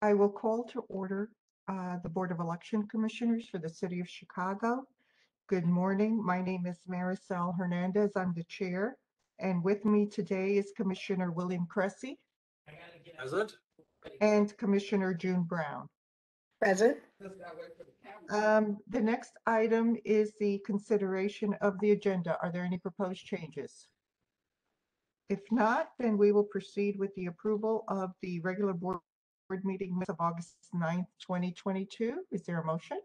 I will call to order the Board of Election Commissioners for the City of Chicago. Good morning. My name is Maricel Hernandez. I'm the chair. And with me today is Commissioner William Cressy Present. and Commissioner June Brown. Present. The next item is the consideration of the agenda. Are there any proposed changes? If not, then we will proceed with the approval of the regular board meeting minutes of August 9th, 2022. Is there a motion?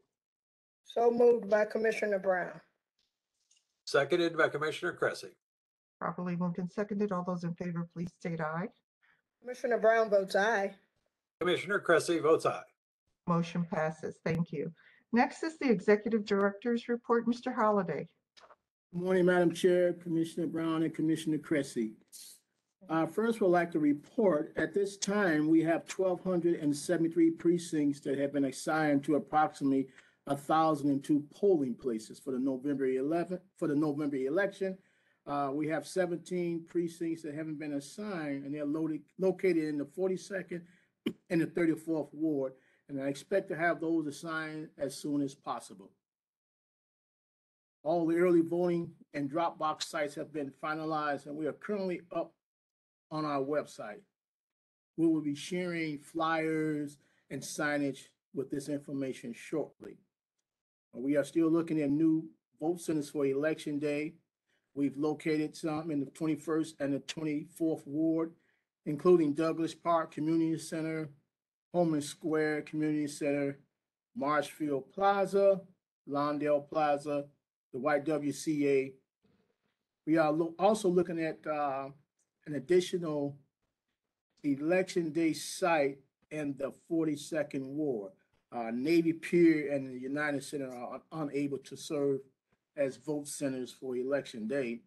So moved by Commissioner Brown. Seconded by Commissioner Cressy. Properly moved and seconded. All those in favor, please state aye. Commissioner Brown votes aye. Commissioner Cressy votes aye. Motion passes. Thank you. Next is the Executive Director's report. Mr. Holliday. Good morning, Madam Chair, Commissioner Brown, and Commissioner Cressy. First, we'd like to report at this time we have 1,273 precincts that have been assigned to approximately 1,002 polling places for the November election. We have 17 precincts that haven't been assigned, and they're located in the 42nd and the 34th ward. And I expect to have those assigned as soon as possible. All the early voting and drop box sites have been finalized, and we are currently up on our website. We will be sharing flyers and signage with this information shortly. We are still looking at new vote centers for Election Day. We've located some in the 21st and the 24th ward, including Douglas Park Community Center, Holman Square Community Center, Marshfield Plaza, Lawndale Plaza, the YWCA. We are also looking at an additional Election Day site in the 42nd ward. Navy Pier and the United Center are unable to serve as vote centers for Election Day.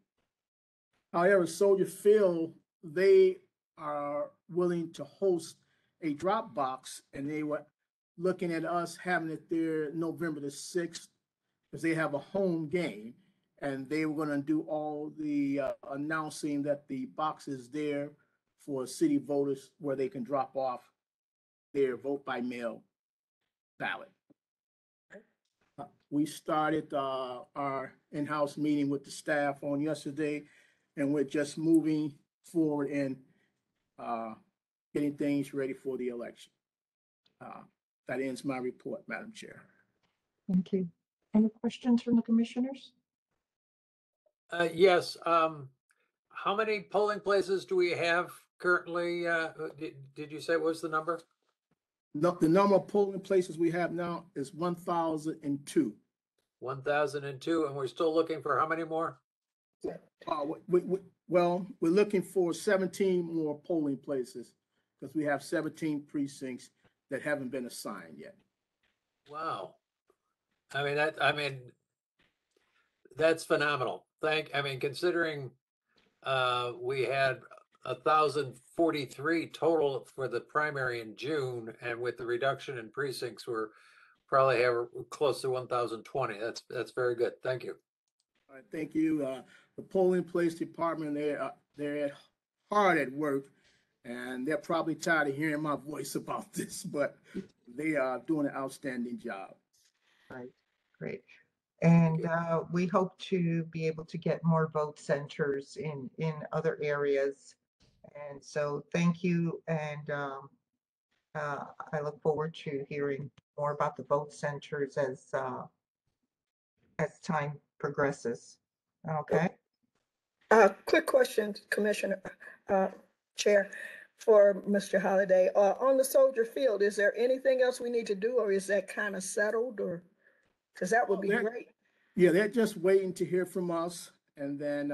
However, Soldier Field, they are willing to host a drop box, and they were looking at us having it there November the 6th because they have a home game, and they were going to do all the announcing that the box is there for city voters where they can drop off their vote by mail ballot. We started our in-house meeting with the staff on yesterday, and we're just moving forward and getting things ready for the election. That ends my report, Madam Chair. Thank you. Any questions from the commissioners? Yes. How many polling places do we have currently? Did you say what was the number? No, the number of polling places we have now is 1,002. 1,002, and we're still looking for how many more? Well, we're looking for 17 more polling places because we have 17 precincts that haven't been assigned yet. Wow. That's phenomenal. Considering we had 1,043 total for the primary in June, and with the reduction in precincts, we're probably have close to 1,020. That's very good. Thank you. All right, thank you. The polling place department, they're hard at work, and they're probably tired of hearing my voice about this, but they are doing an outstanding job. Right, great. And we hope to be able to get more vote centers in other areas. And so thank you. And I look forward to hearing more about the vote centers as time progresses. Okay. Quick question, Commissioner, Chair, for Mr. Holliday. On the Soldier Field, is there anything else we need to do, or is that kind of settled, or? Because that would be great. Yeah, they're just waiting to hear from us. And then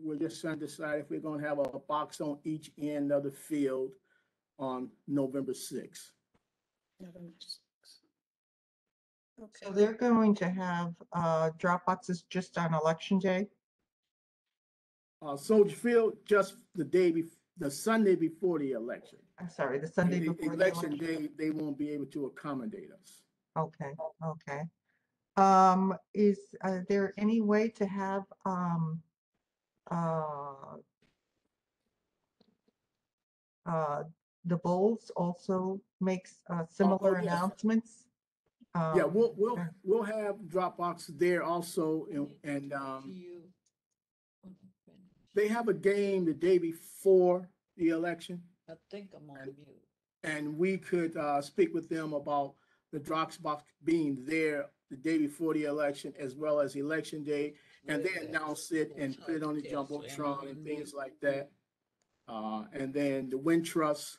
we're just trying to decide if we're going to have a box on each end of the field on November 6th. November 6th. Okay. So they're going to have drop boxes just on Election Day? Soldier Field, just the Sunday before the election. I'm sorry, the Sunday before the election day, they won't be able to accommodate us. Okay, okay. Is there any way to have the bowls also makes similar yes. announcements. Yeah, we'll okay. we'll have Dropbox there also, and they have a game the day before the election, I think I'm on mute. and we could speak with them about the Dropbox being there the day before the election as well as election day, and they announce it and put it on the Jumbotron and things like that. And then the Wintrust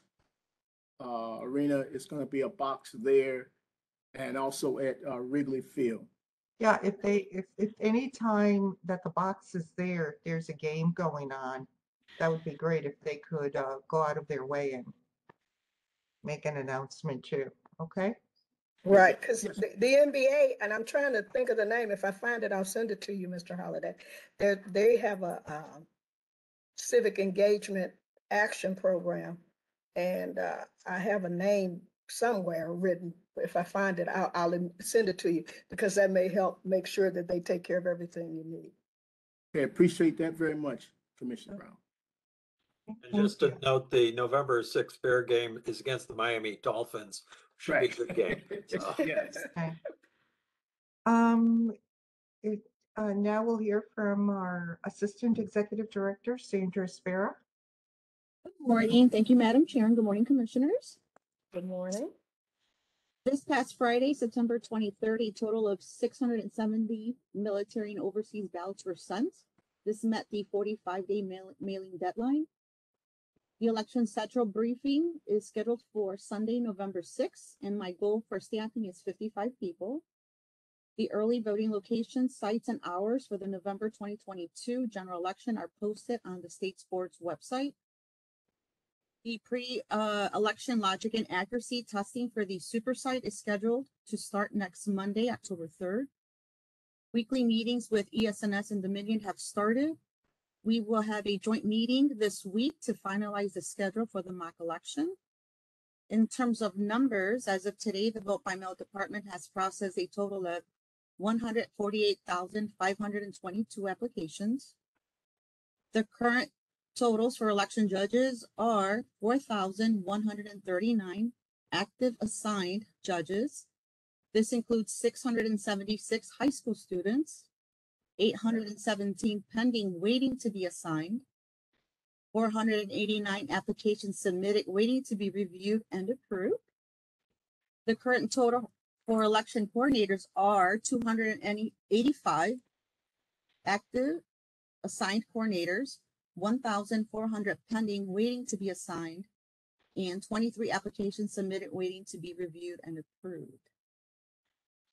Arena is going to be a box there, and also at Wrigley Field. Yeah, if any time that the box is there, there's a game going on, that would be great if they could go out of their way and make an announcement too, okay? Right, because the NBA, and I'm trying to think of the name. If I find it, I'll send it to you, Mr. Holliday. They have a civic engagement action program, and I have a name somewhere written. If I find it, I'll send it to you because that may help make sure that they take care of everything you need. Okay, appreciate that very much, Commissioner Brown. And just to note, the November 6th fair game is against the Miami Dolphins. Should be a good game. So. Yes. Okay. It, now we'll hear from our Assistant Executive Director, Sandra Spera. Good morning. Thank you, Madam Chair, and good morning, Commissioners. Good morning. This past Friday, September 23rd, a total of 670 military and overseas ballots were sent. This met the 45-day mailing deadline. The election central briefing is scheduled for Sunday, November 6th, and my goal for staffing is 55 people. The early voting locations, sites, and hours for the November 2022 general election are posted on the state's board's website. The pre-election logic and accuracy testing for the super site is scheduled to start next Monday, October 3rd. Weekly meetings with ES&S and Dominion have started. We will have a joint meeting this week to finalize the schedule for the mock election. In terms of numbers, as of today, the vote by mail department has processed a total of 148,522 applications. The current totals for election judges are 4,139 active assigned judges. This includes 676 high school students, 817 pending waiting to be assigned, 489 applications submitted waiting to be reviewed and approved. The current total for election coordinators are 285 active assigned coordinators, 1,400 pending waiting to be assigned, and 23 applications submitted waiting to be reviewed and approved.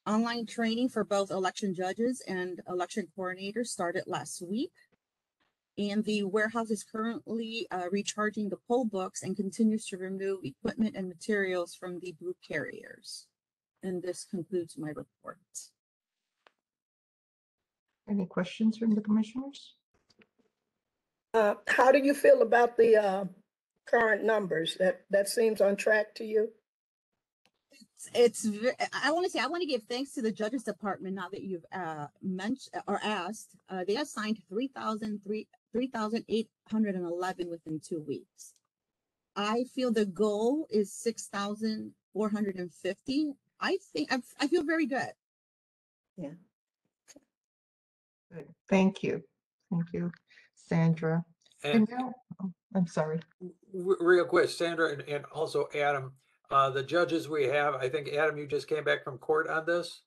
Online training for both election judges and election coordinators started last week, and the warehouse is currently recharging the poll books and continues to remove equipment and materials from the blue carriers. And this concludes my report. Any questions from the commissioners? How do you feel about the current numbers? That seems on track to you? I want to give thanks to the Judges Department now that you've mentioned or asked. They assigned 3,811 within 2 weeks. I feel the goal is 6,450. I feel very good. Yeah. Good. Thank you. Thank you, Sandra. And now, I'm sorry. Real quick, Sandra and also Adam, the judges we have, I think, Adam, you just came back from court on this?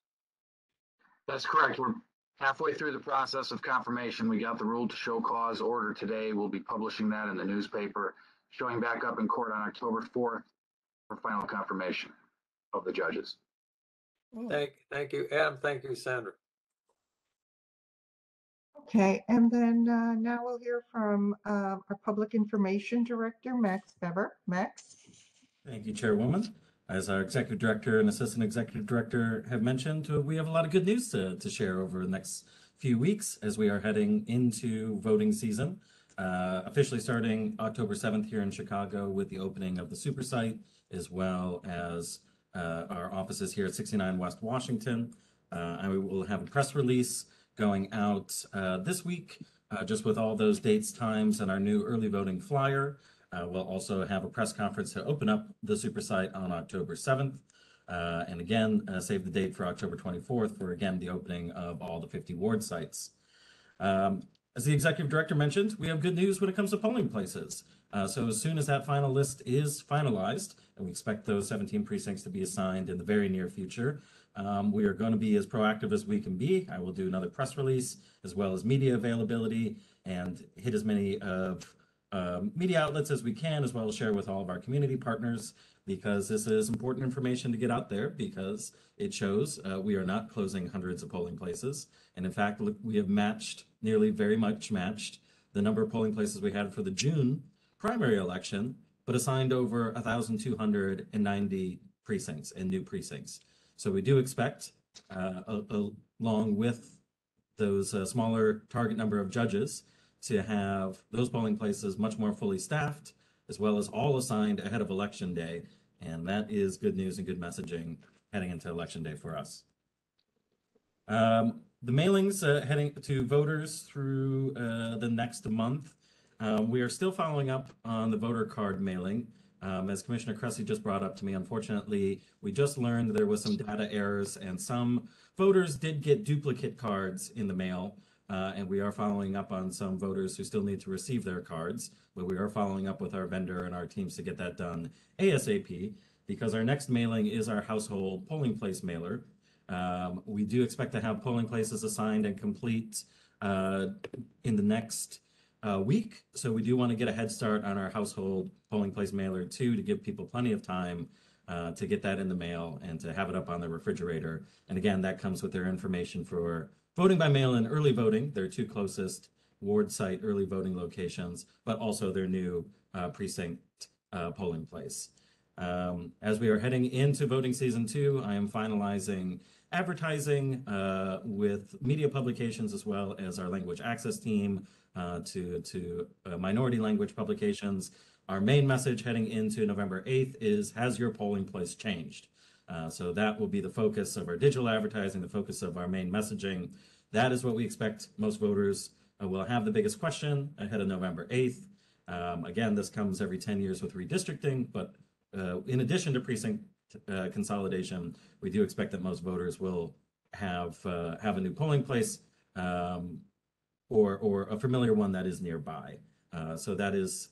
That's correct. We're halfway through the process of confirmation. We got the rule to show cause order today. We'll be publishing that in the newspaper, showing back up in court on October 4th for final confirmation of the judges. Thank you, Adam. Thank you, Sandra. Okay, and then now we'll hear from our Public Information Director, Max Bever. Max? Thank you, Chairwoman. As our Executive Director and Assistant Executive Director have mentioned, we have a lot of good news to share over the next few weeks as we are heading into voting season, officially starting October 7th here in Chicago with the opening of the super site, as well as our offices here at 69 West Washington. And we will have a press release going out this week, just with all those dates, times, and our new early voting flyer. We'll also have a press conference to open up the super site on October 7th. And again, save the date for October 24th for, again, the opening of all the 50 ward sites. As the executive director mentioned, we have good news when it comes to polling places. So as soon as that final list is finalized, and we expect those 17 precincts to be assigned in the very near future, we are going to be as proactive as we can be. I will do another press release as well as media availability and hit as many of media outlets as we can, as well as share with all of our community partners, because this is important information to get out there, because it shows we are not closing hundreds of polling places. And in fact, we have very much matched the number of polling places we had for the June primary election, but assigned over 1,290 precincts and new precincts. So we do expect, along with those smaller target number of judges, to have those polling places much more fully staffed, as well as all assigned ahead of Election Day. And that is good news and good messaging heading into Election Day for us. The mailings heading to voters through the next month. We are still following up on the voter card mailing. As Commissioner Cressy just brought up to me, unfortunately, we just learned there was some data errors and some voters did get duplicate cards in the mail. And we are following up on some voters who still need to receive their cards, but we are following up with our vendor and our teams to get that done ASAP, because our next mailing is our household polling place mailer. We do expect to have polling places assigned and complete in the next week. So we do want to get a head start on our household polling place mailer too, to give people plenty of time to get that in the mail and to have it up on their refrigerator. And again, that comes with their information for voting by mail and early voting, their two closest ward site early voting locations, but also their new precinct polling place. As we are heading into voting season 2, I am finalizing advertising with media publications as well as our language access team to minority language publications. Our main message heading into November 8th is, has your polling place changed? So that will be the focus of our digital advertising, the focus of our main messaging. That is what we expect most voters will have the biggest question ahead of November 8th. Again, this comes every 10 years with redistricting, but in addition to precinct consolidation, we do expect that most voters will have a new polling place or a familiar one that is nearby. So that is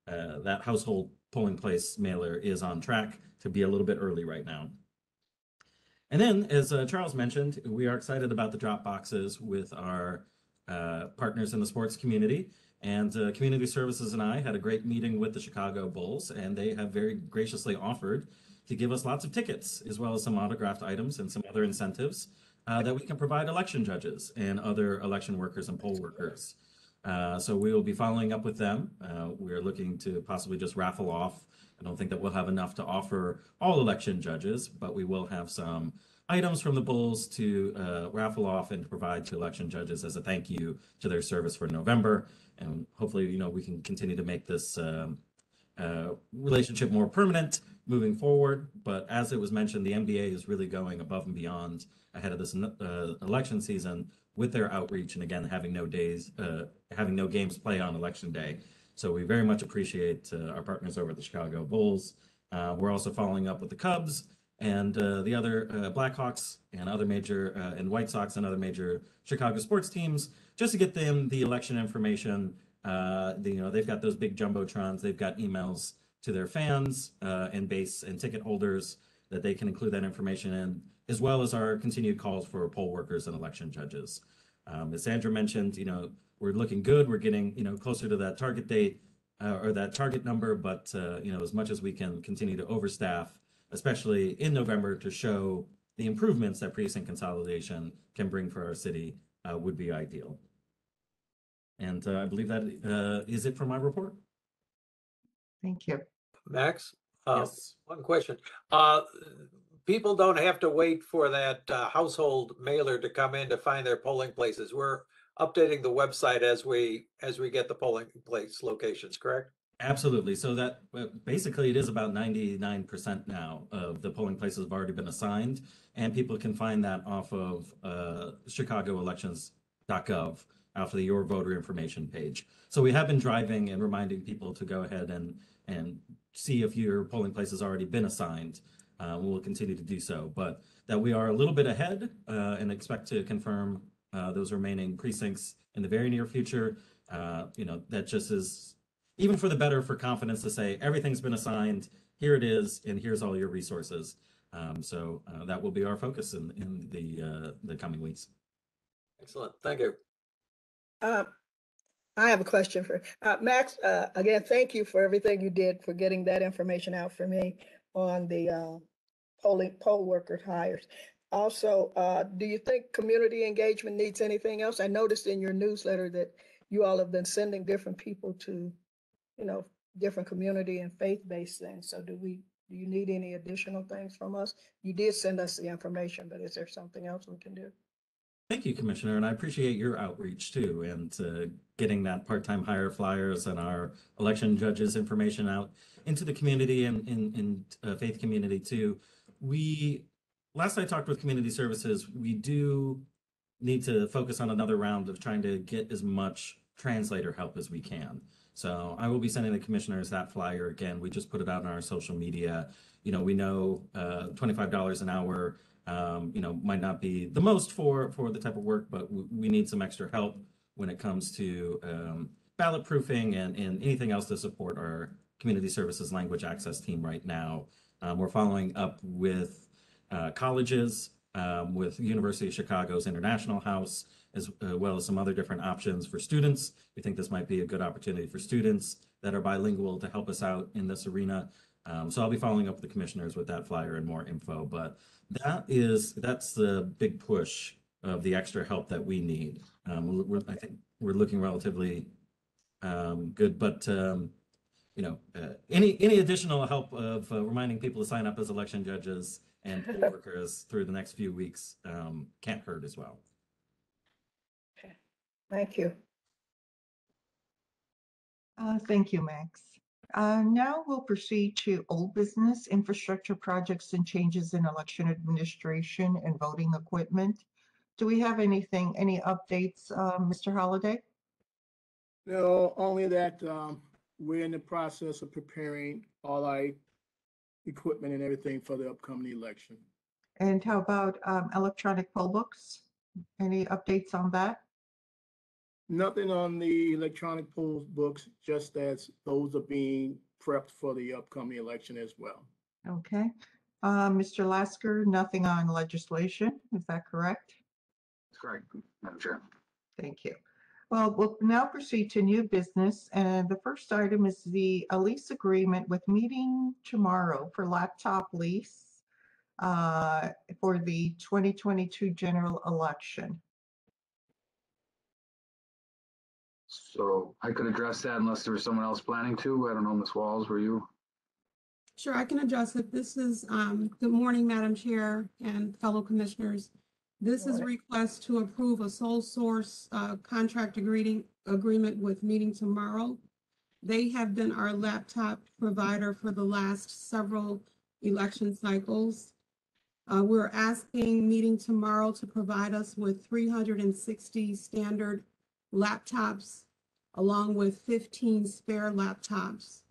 that household polling place mailer is on track to be a little bit early right now. And then, as Charles mentioned, we are excited about the drop boxes with our partners in the sports community. And Community Services and I had a great meeting with the Chicago Bulls, and they have very graciously offered to give us lots of tickets, as well as some autographed items and some other incentives that we can provide election judges and other election workers and poll workers. So we will be following up with them. We are looking to possibly just raffle off. I don't think that we'll have enough to offer all election judges, but we will have some items from the Bulls to raffle off and to provide to election judges as a thank you to their service for November. And hopefully, we can continue to make this relationship more permanent moving forward. But as it was mentioned, the NBA is really going above and beyond ahead of this election season with their outreach, and again, having no games play on Election Day. So we very much appreciate our partners over at the Chicago Bulls. We're also following up with the Cubs and the other Blackhawks and other major and White Sox and other major Chicago sports teams, just to get them the election information. They've got those big jumbotrons. They've got emails to their fans and base and ticket holders that they can include that information in, as well as our continued calls for poll workers and election judges. As Sandra mentioned, we're looking good. We're getting, closer to that target date or that target number, but, as much as we can continue to overstaff, especially in November, to show the improvements that precinct consolidation can bring for our city would be ideal. And I believe that is it for my report. Thank you. Max? Yes. One question. People don't have to wait for that household mailer to come in to find their polling places. We're updating the website as we get the polling place locations, correct? Absolutely. So that basically it is about 99% now of the polling places have already been assigned, and people can find that off of chicagoelections.gov off of your voter information page. So we have been driving and reminding people to go ahead and see if your polling place has already been assigned. We'll continue to do so, but that we are a little bit ahead and expect to confirm those remaining precincts in the very near future. That just is even for the better for confidence to say everything's been assigned, here it is, and here's all your resources. So that will be our focus in the coming weeks. Excellent. Thank you. I have a question for Max. Again, thank you for everything you did for getting that information out for me on the poll worker hires. Also, do you think community engagement needs anything else? I noticed in your newsletter that you all have been sending different people to, different community and faith-based things. So do you need any additional things from us? You did send us the information, but is there something else we can do? Thank you, Commissioner, and I appreciate your outreach too, and getting that part-time hire flyers and our election judges information out into the community and in faith community too. Last I talked with Community Services, we do need to focus on another round of trying to get as much translator help as we can. So I will be sending the commissioners that flyer again. We just put it out on our social media. We know $25 an hour might not be the most for the type of work, but we need some extra help when it comes to ballot proofing and anything else to support our community services language access team right now. We're following up with colleges, with University of Chicago's International House, as well as some other different options for students. We think this might be a good opportunity for students that are bilingual to help us out in this arena. So I'll be following up with the commissioners with that flyer and more info, but that's the big push of the extra help that we need. I think we're looking relatively good, but any additional help of reminding people to sign up as election judges and poll workers through the next few weeks can't hurt as well. Okay. Thank you. Thank you, Max. Now we'll proceed to old business, infrastructure projects and changes in election administration and voting equipment. Do we have any updates, Mr. Holliday? No, only that we're in the process of preparing all our equipment and everything for the upcoming election. And how about electronic poll books? Any updates on that? Nothing on the electronic poll books, just as those are being prepped for the upcoming election as well. Okay. Mr. Lasker, nothing on legislation, is that correct? That's correct, Madam Chair. Thank you. Well, we'll now proceed to new business, and the first item is a lease agreement with Meeting Tomorrow for laptop lease for the 2022 general election. So I could address that unless there was someone else planning to. I don't know, Ms. Walls, were you? Sure, I can address it. This is, good morning, Madam Chair and fellow commissioners. This is a request to approve a sole source contract agreement with Meeting Tomorrow. They have been our laptop provider for the last several election cycles. We're asking Meeting Tomorrow to provide us with 360 standard laptops along with 15 spare laptops.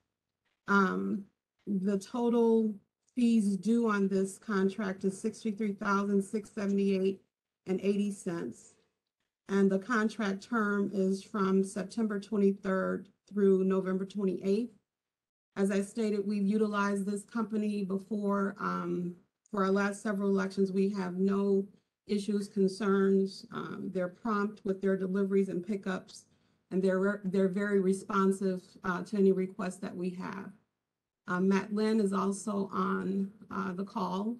The total fees due on this contract is $63,678.80. And the contract term is from September 23rd through November 28th. As I stated, we've utilized this company before. For our last several elections, we have no issues, concerns. They're prompt with their deliveries and pickups, and they're very responsive to any requests that we have. Matt Lynn is also on the call.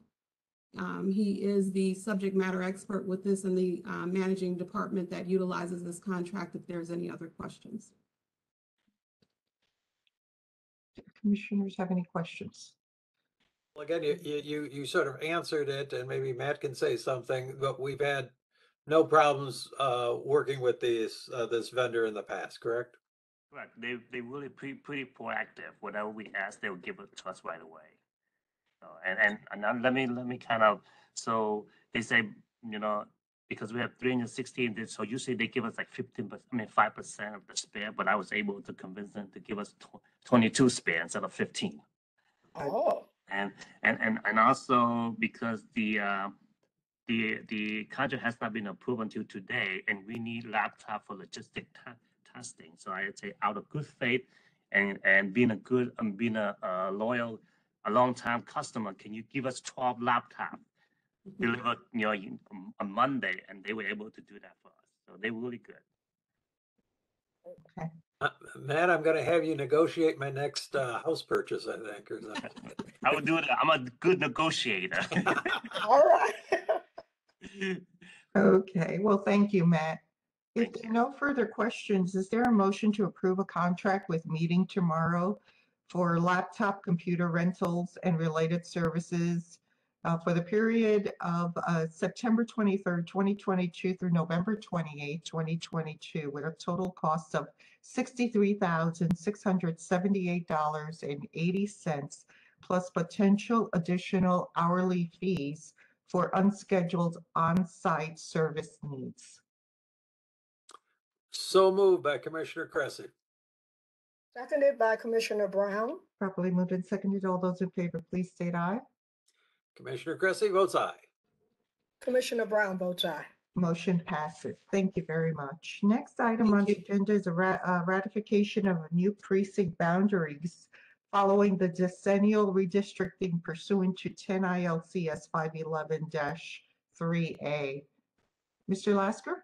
He is the subject matter expert with this and the managing department that utilizes this contract if there's any other questions. Do commissioners have any questions? Well, again, you sort of answered it, and maybe Matt can say something, but we've had no problems working with this vendor in the past, correct? Correct. They really pretty proactive. Whatever we ask, they will give it to us right away. So, and now let me kind of, so they say, because we have 316, so usually they give us like 15%, 5% of the spare, but I was able to convince them to give us 22 spare instead of 15. Oh, And also because the contract has not been approved until today, and we need laptop for logistic testing. So I'd say out of good faith and being a loyal, a long time customer, can you give us 12 laptops delivered, on Monday, and they were able to do that for us. So they were really good. Matt, I'm going to have you negotiate my next house purchase, I think, or something. I would do it. I'm a good negotiator. all right. Okay, well, thank you, Matt. If Thank there are no further questions, is there a motion to approve a contract with Meeting Tomorrow for laptop computer rentals and related services for the period of September 23rd, 2022 through November 28th, 2022, with a total cost of $63,678.80 plus potential additional hourly fees for unscheduled on-site service needs? So moved by Commissioner Cressy. Seconded by Commissioner Brown. Properly moved and seconded. All those in favor, please state aye. Commissioner Cressy votes aye. Commissioner Brown votes aye. Motion passes. Thank you very much. Next item on the agenda is a ratification of new precinct boundaries following the decennial redistricting pursuant to 10 ILCS 511-3A. Mr. Lasker?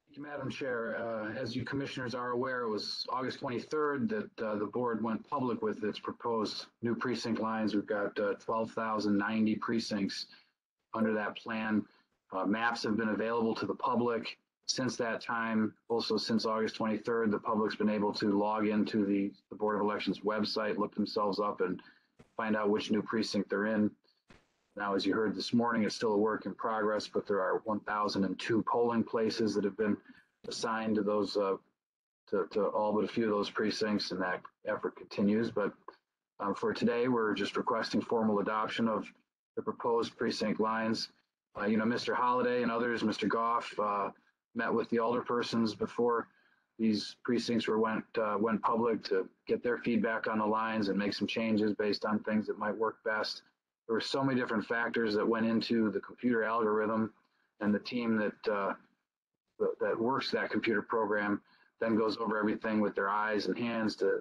Thank you, Madam Chair. As you commissioners are aware, it was August 23rd that the board went public with its proposed new precinct lines. We've got 12,090 precincts under that plan. Maps have been available to the public since that time. Also, since August 23rd, the public's been able to log into the Board of Elections website, look themselves up, and find out which new precinct they're in. Now, as you heard this morning, it's still a work in progress, but there are 1,002 polling places that have been assigned to those, to all but a few of those precincts, and that effort continues. But for today, we're just requesting formal adoption of the proposed precinct lines. Mr. Holliday and others, Mr. Goff, met with the alderpersons before these precincts went public to get their feedback on the lines and make some changes based on things that might work best. There were so many different factors that went into the computer algorithm, and the team that works that computer program then goes over everything with their eyes and hands to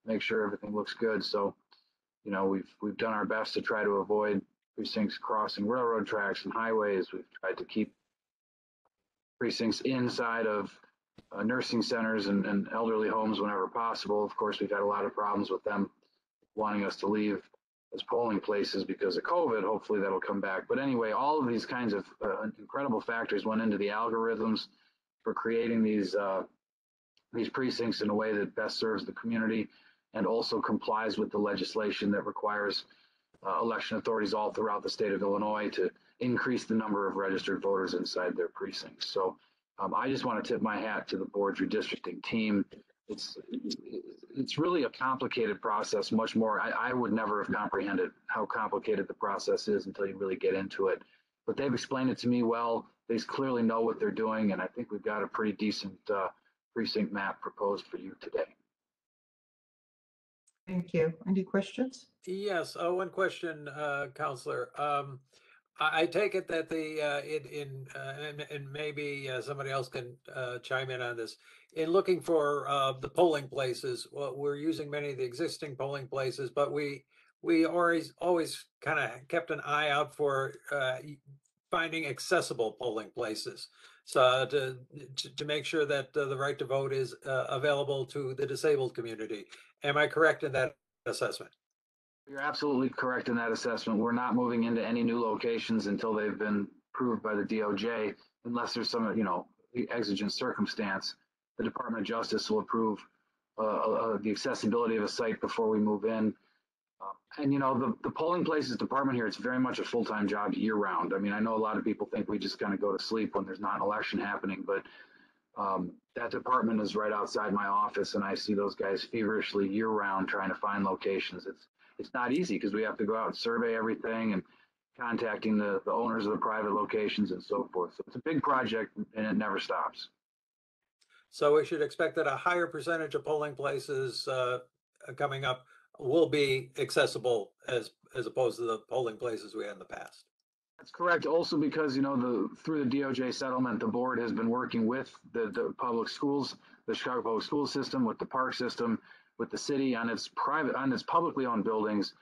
make sure everything looks good. So, we've done our best to try to avoid precincts crossing railroad tracks and highways. We've tried to keep precincts inside of nursing centers and elderly homes whenever possible. Of course, we've had a lot of problems with them wanting us to leave as polling places because of COVID. Hopefully that'll come back. But anyway, all of these kinds of incredible factors went into the algorithms for creating these precincts in a way that best serves the community and also complies with the legislation that requires election authorities all throughout the state of Illinois to increase the number of registered voters inside their precincts. So I just want to tip my hat to the board's redistricting team. It's really a complicated process, much more. I would never have comprehended how complicated the process is until you really get into it. But they've explained it to me well. They clearly know what they're doing, and I think we've got a pretty decent precinct map proposed for you today. Thank you. Any questions? Yes, one question, Counselor. I take it that and maybe somebody else can chime in on this. In looking for the polling places, well, we're using many of the existing polling places, but we always kind of kept an eye out for finding accessible polling places. So to make sure that the right to vote is available to the disabled community. Am I correct in that assessment? You're absolutely correct in that assessment. We're not moving into any new locations until they've been approved by the DOJ, unless there's some, exigent circumstance. The Department of Justice will approve the accessibility of a site before we move in. The polling places department here, it's very much a full-time job year round. I mean, I know a lot of people think we just kind of go to sleep when there's not an election happening, but that department is right outside my office, and I see those guys feverishly year round trying to find locations. It's not easy because we have to go out and survey everything, and contacting the owners of the private locations and so forth. So it's a big project and it never stops. So we should expect that a higher percentage of polling places coming up will be accessible as opposed to the polling places we had in the past. That's correct. Also because, through the DOJ settlement, the board has been working with the public schools, the Chicago public school system, with the park system, with the city on its publicly owned buildings.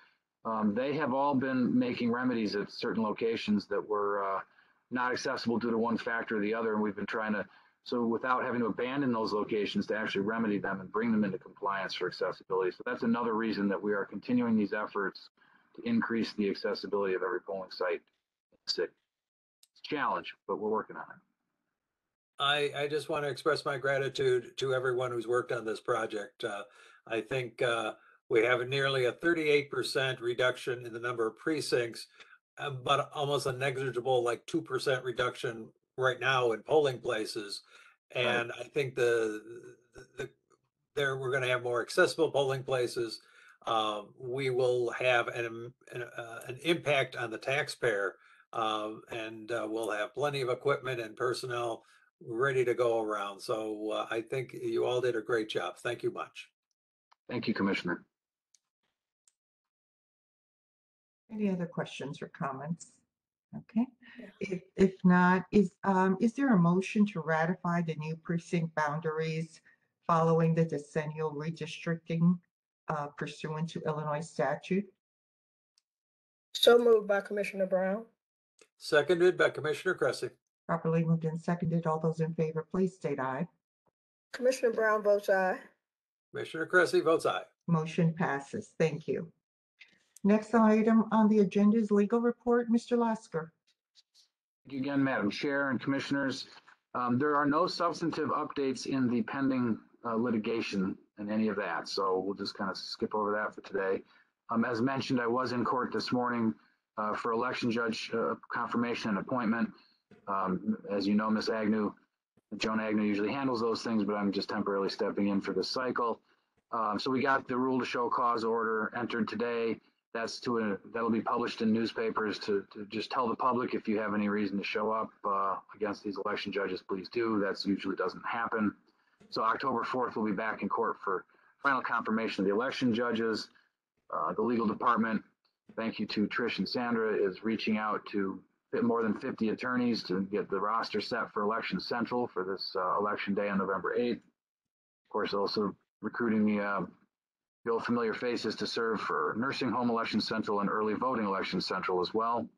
They have all been making remedies at certain locations that were not accessible due to one factor or the other. And we've been trying to, so without having to abandon those locations, to actually remedy them and bring them into compliance for accessibility. So that's another reason that we are continuing these efforts to increase the accessibility of every polling site. It's a challenge, but we're working on it. I just want to express my gratitude to everyone who's worked on this project. I think we have nearly a 38% reduction in the number of precincts, but almost a negligible, like 2% reduction right now in polling places. And I think we're going to have more accessible polling places. We will have an impact on the taxpayer, and we'll have plenty of equipment and personnel ready to go around. So I think you all did a great job. Thank you much. Thank you, Commissioner. Any other questions or comments? Okay. If not, is there a motion to ratify the new precinct boundaries following the decennial redistricting pursuant to Illinois statute? So moved by Commissioner Brown. Seconded by Commissioner Cressy. Properly moved and seconded. All those in favor, please state aye. Commissioner Brown votes aye. Commissioner Cressy votes aye. Motion passes. Thank you. Next item on the agenda is legal report. Mr. Lasker. Thank you again, Madam Chair and Commissioners. There are no substantive updates in the pending litigation and any of that, so we'll just kind of skip over that for today. As mentioned, I was in court this morning for election judge confirmation and appointment. As you know, Joan Agnew usually handles those things, but I'm just temporarily stepping in for this cycle. So we got the rule to show cause order entered today. That'll be published in newspapers to just tell the public, if you have any reason to show up against these election judges, please do. That usually doesn't happen. So October 4th, we'll be back in court for final confirmation of the election judges. The legal department, thank you to Trish and Sandra, is reaching out to more than 50 attorneys to get the roster set for Election Central for this election day on November 8th. Of course, also recruiting the old familiar faces to serve for Nursing Home Election Central and Early Voting Election Central as well.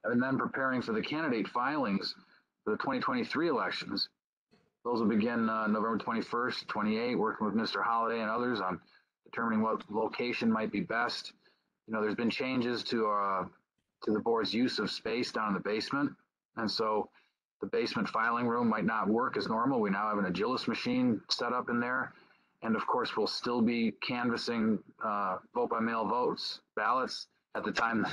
And then preparing for the candidate filings for the 2023 elections. Those will begin November 21st, 28, working with Mr. Holliday and others on determining what location might be best. There's been changes to the board's use of space down in the basement. And so the basement filing room might not work as normal. We now have an Agilis machine set up in there. And of course, we'll still be canvassing vote by mail ballots at the time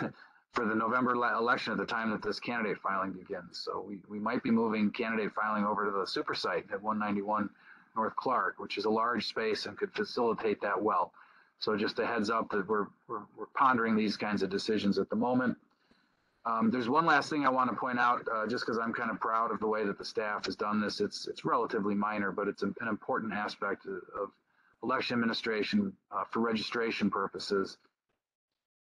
for the November election at the time that this candidate filing begins. So we might be moving candidate filing over to the super site at 191 North Clark, which is a large space and could facilitate that well. So just a heads up that we're pondering these kinds of decisions at the moment. There's one last thing I want to point out, just because I'm kind of proud of the way that the staff has done this. It's relatively minor, but it's an important aspect of election administration for registration purposes.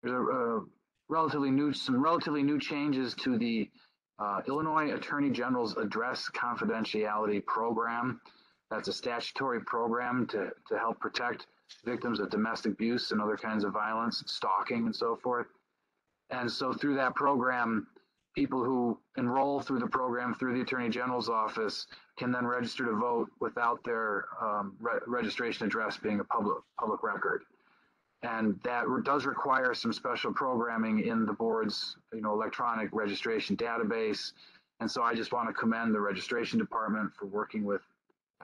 There's some relatively new changes to the Illinois Attorney General's Address Confidentiality Program. That's a statutory program to help protect victims of domestic abuse and other kinds of violence, stalking and so forth. And so through that program, people who enroll through the program through the Attorney General's office can then register to vote without their registration address being a public record. And that does require some special programming in the board's electronic registration database. And so I just want to commend the registration department for working with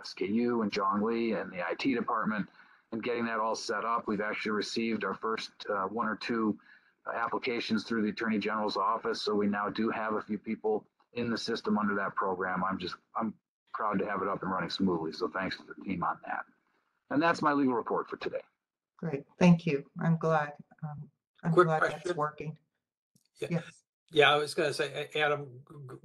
SKU and John Lee and the IT department and getting that all set up. We've actually received our first one or two applications through the Attorney General's office. So we now do have a few people in the system under that program. I'm proud to have it up and running smoothly. So thanks to the team on that. And that's my legal report for today. Great. Thank you. I'm glad. I'm Quick glad question. that's working. Yes. Yeah, I was going to say, Adam,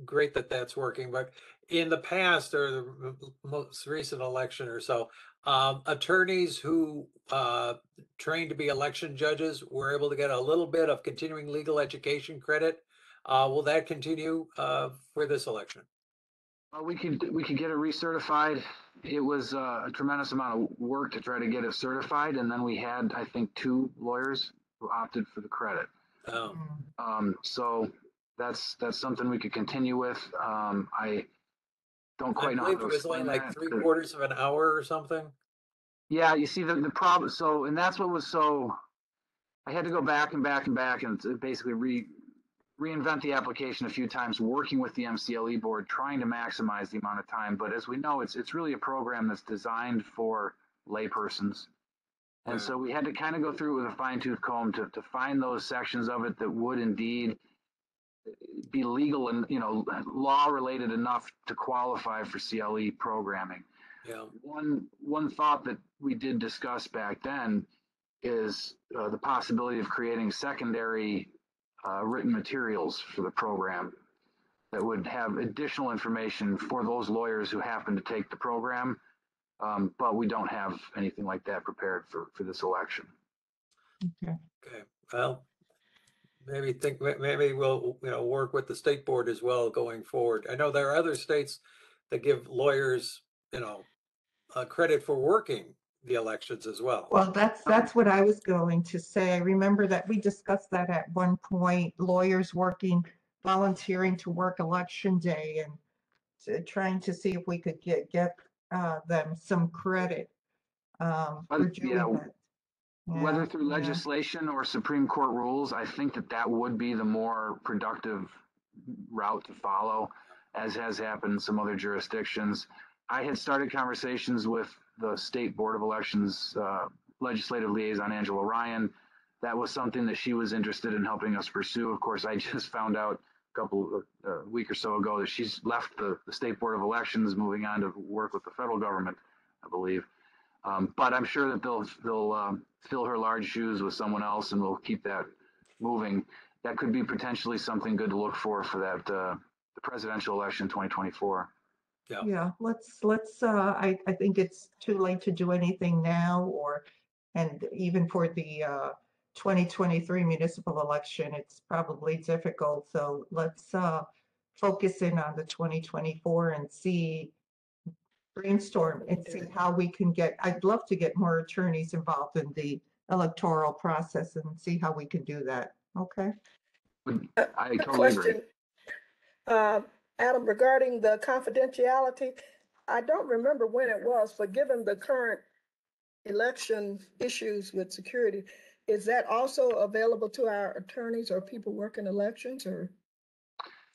great that that's working, but in the past or the most recent election or so, attorneys who trained to be election judges were able to get a little bit of continuing legal education credit. Will that continue for this election? We could get it recertified. It was a tremendous amount of work to try to get it certified, and then we had, I think, 2 lawyers who opted for the credit. So that's something we could continue with. I don't quite know how believe to it was only explain like that. 3/4 of an hour or something. Yeah, you see the problem. So, and that's what was so. I had to go back and basically reinvent the application a few times, working with the MCLE board, trying to maximize the amount of time. But as we know, it's really a program that's designed for laypersons. And so we had to kind of go through it with a fine-tooth comb to find those sections of it that would indeed be legal and, law related enough to qualify for CLE programming. Yeah. One thought that we did discuss back then is the possibility of creating secondary written materials for the program that would have additional information for those lawyers who happen to take the program. But we don't have anything like that prepared for this election. Okay. Okay. Well, maybe we'll work with the state board as well going forward. I know there are other states that give lawyers credit for working the elections as well. Well, that's what I was going to say. I remember that we discussed that at one point, lawyers volunteering to work election day and trying to see if we could get them some credit for doing that. Whether Yeah, through yeah. legislation or Supreme Court rules, I think that would be the more productive route to follow, as has happened in some other jurisdictions. I had started conversations with the State Board of Elections legislative liaison, Angela Ryan. That was something that she was interested in helping us pursue. Of course, I just found out a week or so ago that she's left the State Board of Elections, moving on to work with the federal government, I believe. But I'm sure that they'll fill her large shoes with someone else, and we'll keep that moving. That could be potentially something good to look for that the presidential election 2024. Yeah, let's I think it's too late to do anything now, and even for the 2023 municipal election, it's probably difficult. So let's focus in on the 2024 and brainstorm and see how we can I'd love to get more attorneys involved in the electoral process and see how we can do that. Okay. I totally agree. Adam, regarding the confidentiality, I don't remember when it was, but given the current election issues with security, is that also available to our attorneys or people working elections, or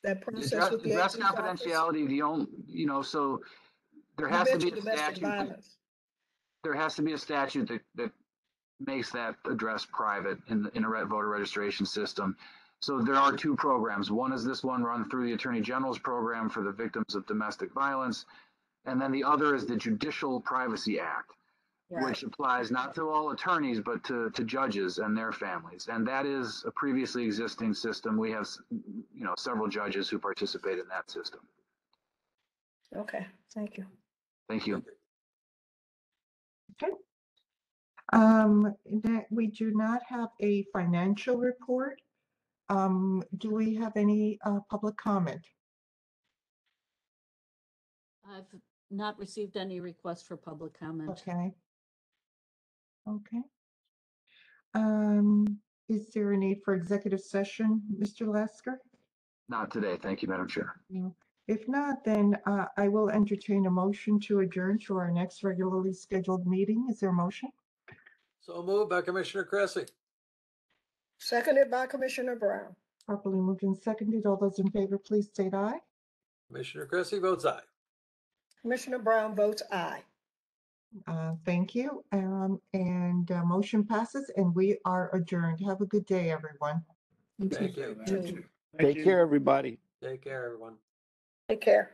that process with the address AG's office? confidentiality, so there You has to be mentioned a domestic statute. violence. There has to be a statute that makes that address private in a voter registration system. So there are 2 programs. One is this one run through the Attorney General's program for the victims of domestic violence. And then the other is the Judicial Privacy Act, which applies not to all attorneys, but to judges and their families. And that is a previously existing system. We have, several judges who participate in that system. Okay, thank you. Thank you. Okay. We do not have a financial report. Do we have any public comment? I've not received any requests for public comment. Okay. Okay. Is there a need for executive session, Mr. Lasker? Not today. Thank you, Madam Chair. No. If not, then I will entertain a motion to adjourn to our next regularly scheduled meeting. Is there a motion? So moved by Commissioner Cressy. Seconded by Commissioner Brown. Properly moved and seconded. All those in favor, please state aye. Commissioner Cressy votes aye. Commissioner Brown votes aye. Thank you. And motion passes and we are adjourned. Have a good day, everyone. Thank you. Take care, everybody. Take care, everyone. Take care.